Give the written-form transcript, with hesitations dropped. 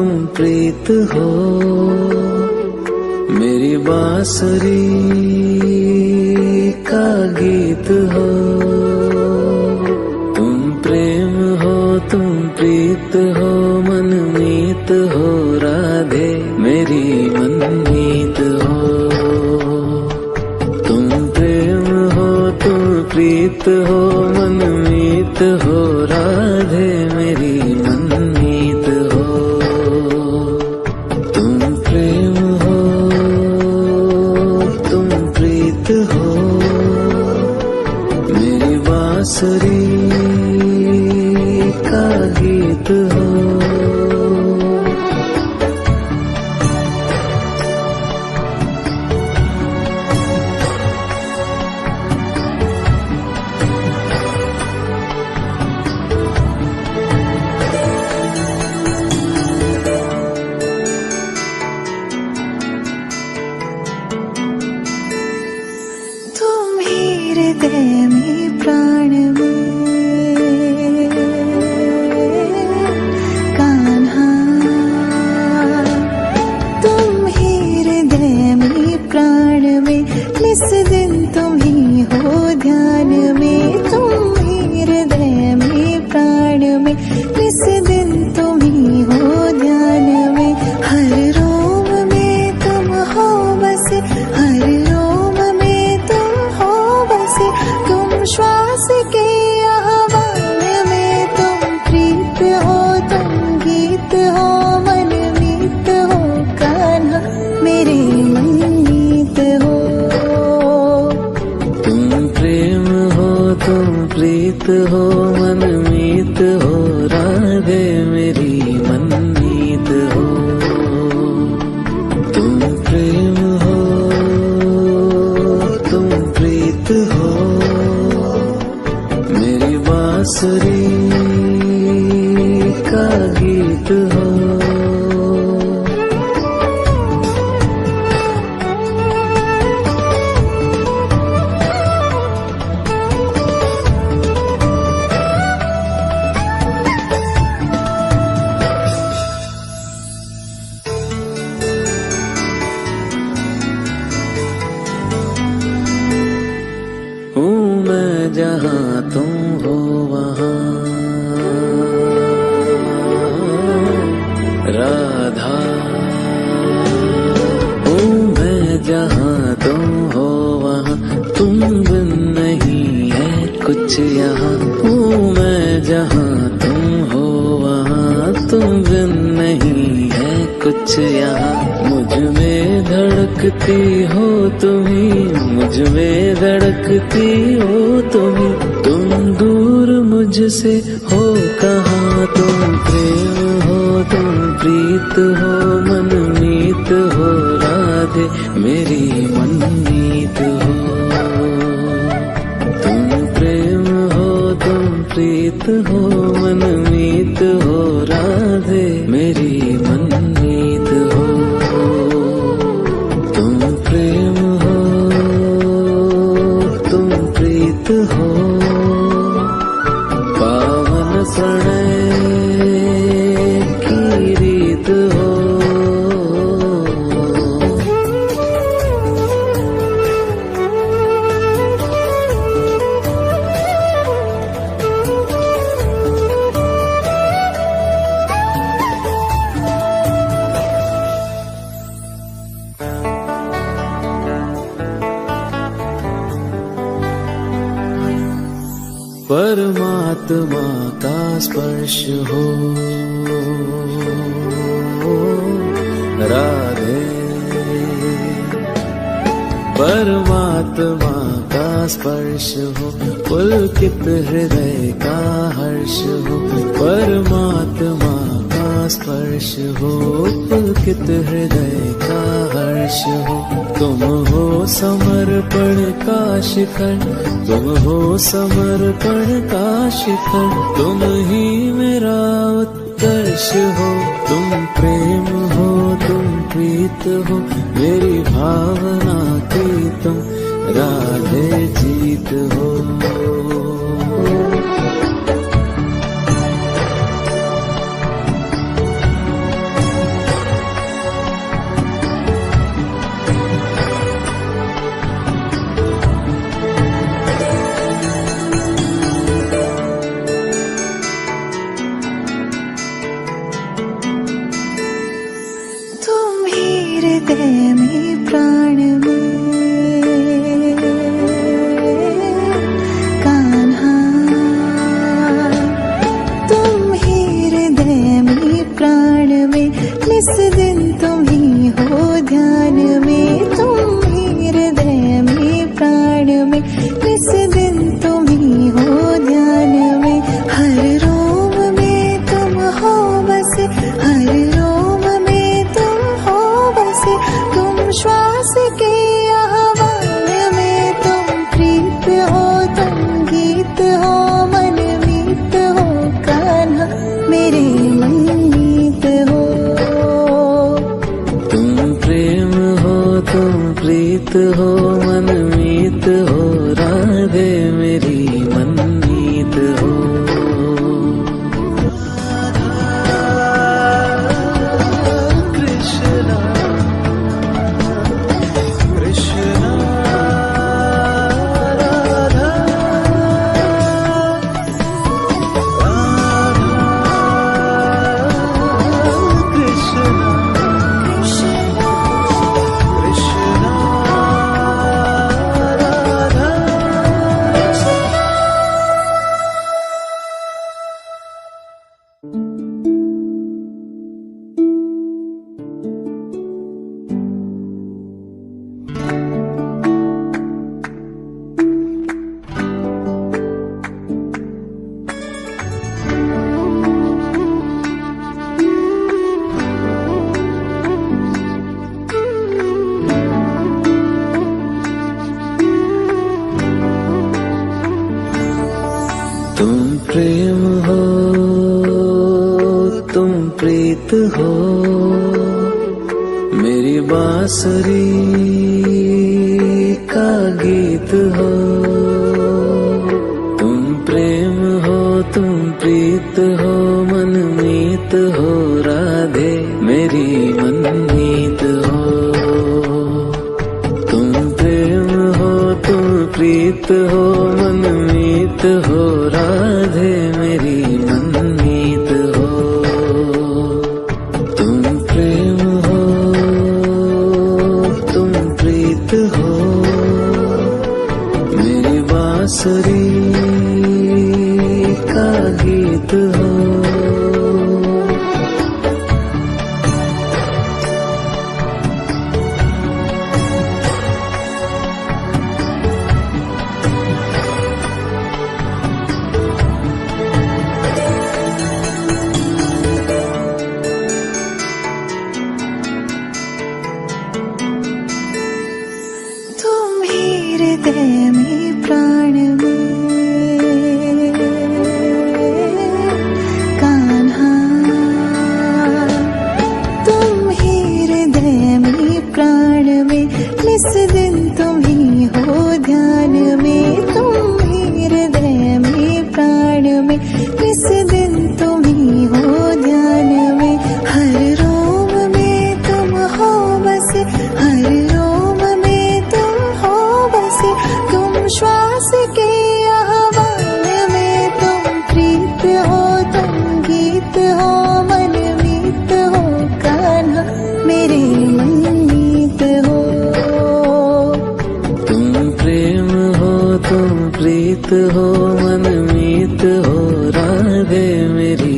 तुम प्रीत हो, मेरी बांसुरी का गीत हो। तुम प्रेम हो, तुम प्रीत हो, मनमीत हो राधे मेरी मनमीत हो। तुम प्रेम हो, तुम प्रीत हो, मनमीत हो राधे मेरी मनमीत हो। तुम प्रेम हो, तुम प्रीत हो, मेरी बांसुरी का गीत हो। हृदय में प्राण में कान्हा, तुम ही हृदय में प्राण में, निस दिन तुम ही हो ध्यान में। तुम ही हृदय में प्राण में, निस दिन तुम ही हो ध्यान में। हर रोम में तुम हो बसे, हर रोम में तुम हो बसे। तुम श्वास के आह्वान में, तुम प्रीत हो, तुम गीत हो, मनमीत हो कान्हा मेरे मनमीत हो। तुम प्रेम हो, तुम प्रीत हो, मनमीत हो राधे मेरी मनमीत हो। तुम प्रेम हो, तुम प्रीत हो, मेरी बांसुरी का गीत हो। हूँ मैं जहाँ तुम हो वहाँ राधा, हूँ मैं जहाँ तुम हो वहाँ, तुम बिन नहीं है कुछ यहाँ। हूँ मैं जहाँ तुम हो वहाँ, तुम बिन नहीं है कुछ यहाँ। मुझ में धड़कती हो तुम्ही, मुझ में धड़कती हो तुम्ही। तुम दूर मुझसे हो कहाँ, तुम प्रेम हो, तुम प्रीत हो, मनमीत हो राधे मेरी मनमीत हो। तुम प्रेम हो, तुम प्रीत हो, मनमीत हो राधे मेरी मनमीत हो। तुम प्रेम हो, तुम प्रीत हो, पावन प्रणय की रीत हो। परमात्मा का स्पर्श हो राधे, परमात्मा का स्पर्श हो, पुलकित हृदय का हर्ष हो। परमात्मा का स्पर्श हो, पुलकित हृदय का हर्ष हो। तुम हो समर्पण का शिखर, तुम हो समर्पण का शिखर। तुम ही मेरा उत्कर्ष हो, तुम प्रेम हो, तुम प्रीत हो, मेरी भावना की तुम राधे जीत हो। प्रेम हो, तुम प्रीत हो, मेरी बांसुरी का गीत हो। तुम प्रेम हो, तुम प्रीत हो, मनमीत हो राधे मेरी मनमीत हो। तुम प्रेम हो, तुम प्रीत हो, मनमीत हो राधे मेरी मनमीत हो। तुम प्रेम हो, तुम प्रीत हो, मेरी बांसुरी का गीत हो। तुम ही हृदय में प्राण में कान्हा, तुम ही हृदय में प्राण में, निस दिन तुम ही हो ध्यान में। तुम ही हृदय में प्राण में, निस दिन तुम ही हो ध्यान में। हर रोम में तुम हो बसे, हर रोम में तुम हो बसे। तुम श्वास के आह्वान में, तुम प्रीत हो, तुम गीत हो, मनमीत हो कान्हा मेरे मनमीत हो। तुम प्रेम हो, तुम प्रीत हो, मनमीत हो राधे मेरी